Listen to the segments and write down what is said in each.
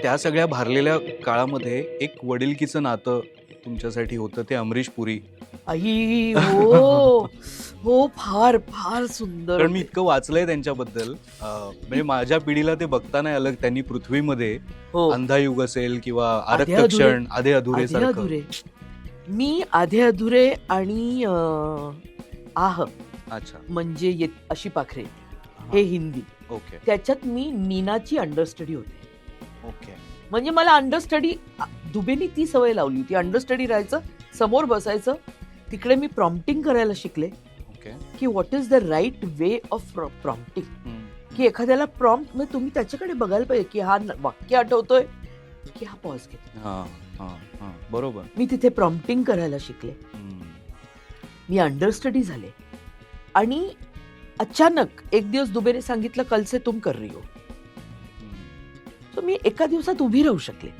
त्या सगळ्या भारलेल्या काळामध्ये एक वडिलकीचं नातं तुमच्यासाठी होतं, ते अमरीश पुरी. आई हो हो, फार फार सुंदर कारण मी होते. इतकं वाचलंय त्यांच्याबद्दल, म्हणजे माझ्या पिढीला ते बघता नाही आलं. त्यांनी पृथ्वीमध्ये हो, अंधायुग असेल किंवा आधे अधुरे, आरक्षण, आधे अधुरे आधे सारखं. अधुरे. मी आधे अधुरे आणि आह अच्छा. म्हणजे अशी पाखरे हां. हे हिंदी. ओके. त्याच्यात मी नीनाची अंडरस्टडी होते. ओके. म्हणजे मला अंडरस्टडी दुबेनी ती सवय लावली होती. अंडरस्टडी राहायचं, समोर बसायचं. तिकडे मी प्रॉम्प्टिंग करायला शिकले ओके. की what is the right way of prompting. Hmm. की एखाद्याला प्रॉम्प्ट म्हणजे तुम्ही त्याच्याकडे बघायला पाहिजे की हा वाक्य आठवतोय की हा पॉज घेतो. हां, हां, हां. बरोबर. मी तिथे प्रॉम्प्टिंग करायला शिकले. हम्म. मी अंडरस्टडी झाले आणि अचानक एक दिवस दुबेने सांगितलं कल से तुम कर रही हो. हम्म. तर मी एका दिवसात उभी राहू शकले.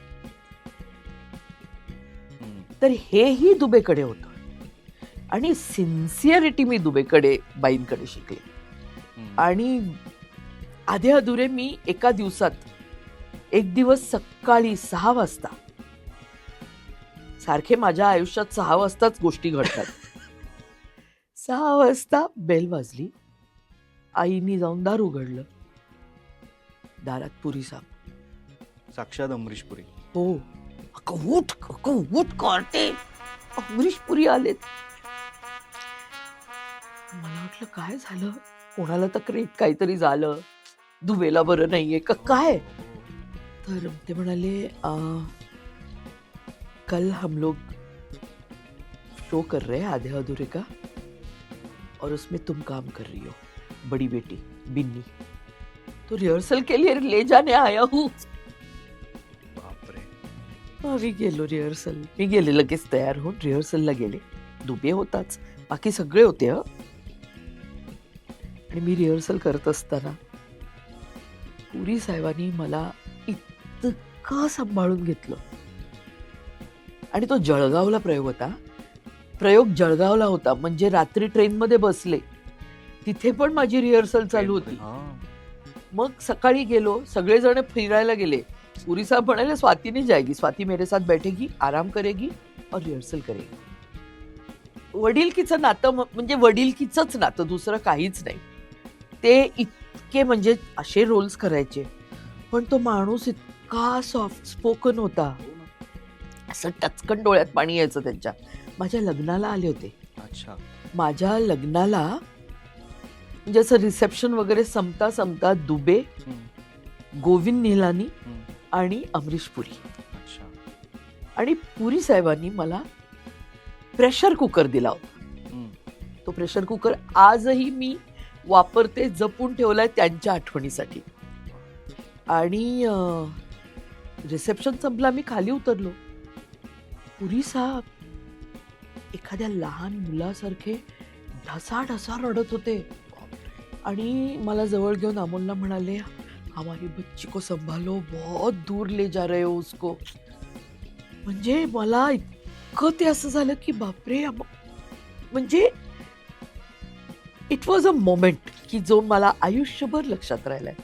हम्म. तर हेही दुबेकडे होतं आणि सिन्सिअरिटी मी दुबेकडे बाईंकडे शिकले. हम्म. आणि आधे अधुरे मी एका दिवसात एक दिवस सकाळी 6 वाजता, सारखे माझ्या आयुष्यात 6 वाजताच गोष्टी घडतात. 6 वाजता बेल वाजली. आईनी जाऊन दार उघडलं. दारात पुरी साहेब. साक्षात अमरीश पुरी. हो, अगं उठ कार्टे, अमरीश पुरी आलेत. मला वाटलं काय झालं, कोणाला तक्रार काहीतरी झालं, दुबेला बरं नाहीये का काय. तर ते म्हणाले कल हम लोग शो कर रहे हैं आधे अधूरे का और उसमें तुम काम कर रही हो, बड़ी बेटी बिन्नी, तो रिहर्सल के लिए ले जाने आया हूँ. बापरे. मी गेलो रिहर्सल. मी गेले लगेच तयार होऊन रिहर्सलला गेले. दुबे होताच, बाकी सगळे होते. आणि मी रिहर्सल करत असताना पुरी साहेबांनी मला इतकं सांभाळून घेतलं. आणि तो जळगावला प्रयोग जळगावला होता. म्हणजे रात्री ट्रेनमध्ये बसले, तिथे पण माझी रिहर्सल चालू होती. हां. मग सकाळी गेलो, सगळेजण फिरायला गेले. पुरी साहब म्हणाले स्वाती नहीं जाएगी, स्वाती मेरे साथ बैठेगी, आराम करेगी और रिहर्सल करेगी. वडिलकीचं नातं म्हणजे वडिलकीचंच नातं, दुसरं काहीच नाही. ते इतके म्हणजे असे रोल्स करायचे, पण तो माणूस इतका सॉफ्ट स्पोकन होता. असं टचकन डोळ्यात पाणी यायचं त्यांच्या. माझ्या लग्नाला आले होते. अच्छा. माझ्या लग्नाला म्हणजे असं रिसेप्शन वगैरे संपता दुबे, गोविंद निहलानी आणि अमरीश पुरी. अच्छा. आणि पुरी साहेबांनी मला प्रेशर कुकर दिला होता. हम्म. तो प्रेशर कुकर आजही मी वापरते, जपून ठेवलाय त्यांच्या आठवणीसाठी. आणि रिसेप्शन संपला, मी खाली उतरलो. पुरी साहेब एखाद्या लहान मुलासारखे ढसाढसा रडत होते आणि मला जवळ घेऊन अमोलला म्हणाले हमारी बच्ची को संभालो, बहुत दूर ले जा रहे हो उसको. म्हणजे मला इतकं ते असं झालं की बापरे, म्हणजे इट वॉज अ मोमेंट की जो मला आयुष्यभर लक्षात राहिलाय.